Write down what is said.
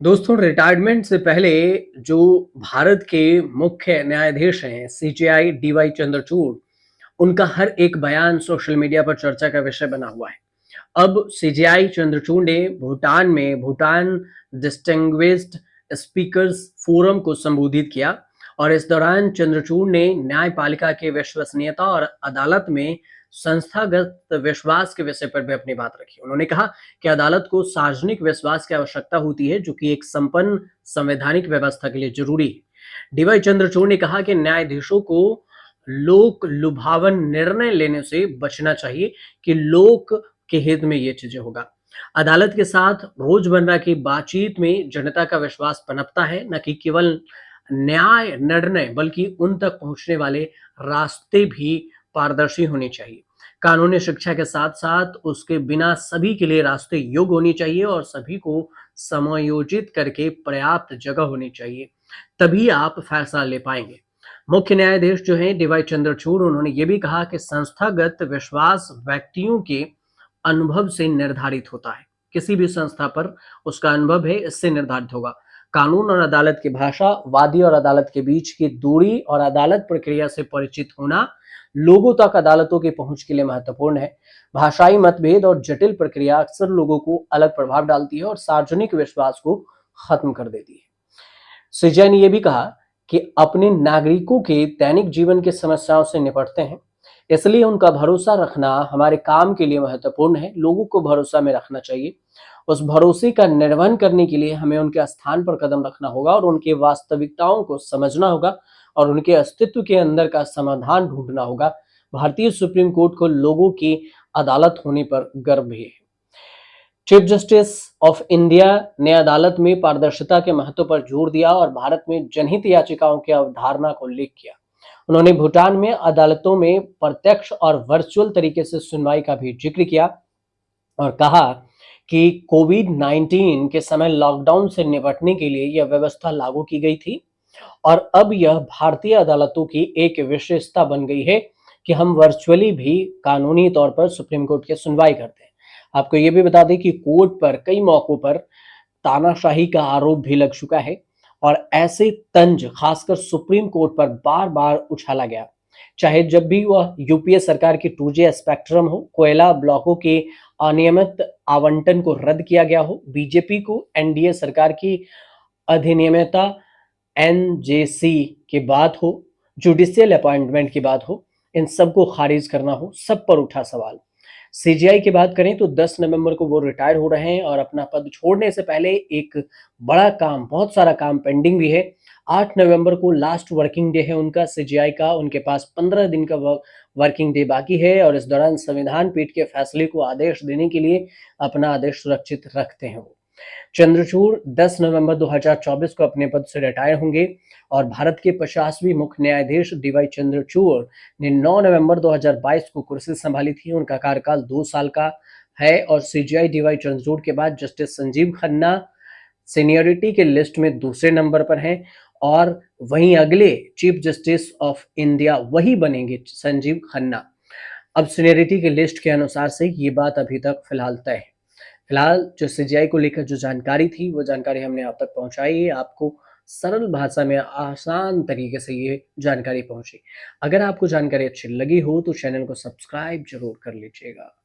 दोस्तों, रिटायरमेंट से पहले जो भारत के मुख्य न्यायाधीश हैं सीजेआई डीवाई चंद्रचूड़, उनका हर एक बयान सोशल मीडिया पर चर्चा का विषय बना हुआ है। अब सीजेआई चंद्रचूड़ ने भूटान में भूटान डिस्टिंग्विश्ड स्पीकर्स फोरम को संबोधित किया और इस दौरान चंद्रचूड़ ने न्यायपालिका की विश्वसनीयता और अदालत में संस्थागत विश्वास के विषय पर भी अपनी बात रखी। उन्होंने कहा कि अदालत को सार्वजनिक विश्वास की आवश्यकता होती है, जो कि एक संपन्न संवैधानिक व्यवस्था के लिए जरूरी है। डीवाई चंद्रचूड़ ने कहा कि न्यायाधीशों को लोक लुभावन निर्णय लेने से बचना चाहिए कि लोक के हित में ये चीजें होगा। अदालत के साथ रोजमर्रा की बातचीत में जनता का विश्वास पनपता है, न कि केवल न्याय निर्णय, बल्कि उन तक पहुंचने वाले रास्ते भी पारदर्शी होने चाहिए। कानूनी शिक्षा के साथ साथ उसके बिना सभी के लिए रास्ते योग्य होनी चाहिए और सभी को समायोजित करके पर्याप्त जगह होनी चाहिए। तभी आप फैसला ले पाएंगे। मुख्य न्यायाधीश जो हैं डीवाई चंद्रचूड़, उन्होंने ये भी कहा कि संस्थागत विश्वास व्यक्तियों के अनुभव से निर्धारित होता है। किसी भी संस्था पर उसका अनुभव है, इससे निर्धारित होगा। कानून और अदालत की भाषा, वादी और अदालत के बीच की दूरी और अदालत प्रक्रिया से परिचित होना लोगों तक अदालतों की पहुंच के लिए महत्वपूर्ण है। भाषाई मतभेद और जटिल प्रक्रिया अक्सर लोगों को अलग प्रभाव डालती है और सार्वजनिक विश्वास को खत्म कर देती है। सीजेआई ने यह भी कहा कि अपने नागरिकों के दैनिक जीवन की समस्याओं से निपटते हैं, इसलिए उनका भरोसा रखना हमारे काम के लिए महत्वपूर्ण है। लोगों को भरोसा में रखना चाहिए। उस भरोसे का निर्वहन करने के लिए हमें उनके स्थान पर कदम रखना होगा और उनकी वास्तविकताओं को समझना होगा और उनके अस्तित्व के अंदर का समाधान ढूंढना होगा। भारतीय सुप्रीम कोर्ट को लोगों की अदालत होने पर गर्व भी है। चीफ जस्टिस ऑफ इंडिया ने अदालत में पारदर्शिता के महत्व पर जोर दिया और भारत में जनहित याचिकाओं की अवधारणा को उल्लेख किया। उन्होंने भूटान में अदालतों में प्रत्यक्ष और वर्चुअल तरीके से सुनवाई का भी जिक्र किया और कहा कि कोविड-19 के समय लॉकडाउन से निपटने के लिए यह व्यवस्था लागू की गई थी और अब यह भारतीय अदालतों की एक विशेषता बन गई है कि हम वर्चुअली भी कानूनी तौर पर सुप्रीम कोर्ट की सुनवाई करते हैं। आपको ये भी बता दें कि कोर्ट पर कई मौकों पर तानाशाही का आरोप भी लग चुका है और ऐसे तंज खासकर सुप्रीम कोर्ट पर बार-बार उछाला गया। चाहे जब भी वह यूपीए सरकार की 2G स्पेक्ट्रम हो, कोयला ब्लॉकों के अनियमित आवंटन को रद्द किया गया हो, बीजेपी को एनडीए सरकार की अधिनियमितता एनजेसी की बात हो, जुडिशियल अपॉइंटमेंट की बात हो, इन सबको खारिज करना हो, सब पर उठा सवाल। सीजीआई की बात करें तो 10 नवंबर को वो रिटायर हो रहे हैं और अपना पद छोड़ने से पहले एक बड़ा काम, बहुत सारा काम पेंडिंग भी है। 8 नवंबर को लास्ट वर्किंग डे है उनका सीजीआई का। उनके पास 15 दिन का वर्किंग डे बाकी है और इस दौरान संविधान पीठ के फैसले को आदेश देने के लिए अपना आदेश सुरक्षित रखते हैं वो। चंद्रचूड़ 10 नवंबर 2024 को अपने पद से रिटायर होंगे और भारत के 50वें मुख्य न्यायाधीश डीवाई चंद्रचूड़ ने 9 नवंबर 2022 को कुर्सी संभाली थी। उनका कार्यकाल 2 साल का है और सीजीआई डीवाई चंद्रचूड़ के बाद जस्टिस संजीव खन्ना सीनियरिटी के लिस्ट में दूसरे नंबर पर हैं और वहीं अगले चीफ जस्टिस ऑफ इंडिया वही बनेंगे संजीव खन्ना। अब सीनियरिटी के लिस्ट के अनुसार से ये बात अभी तक फिलहाल तय है। फिलहाल जो सीजीआई को लेकर जो जानकारी थी, वो जानकारी हमने आप तक पहुंचाई है। आपको सरल भाषा में आसान तरीके से ये जानकारी पहुंची। अगर आपको जानकारी अच्छी लगी हो तो चैनल को सब्सक्राइब जरूर कर लीजिएगा।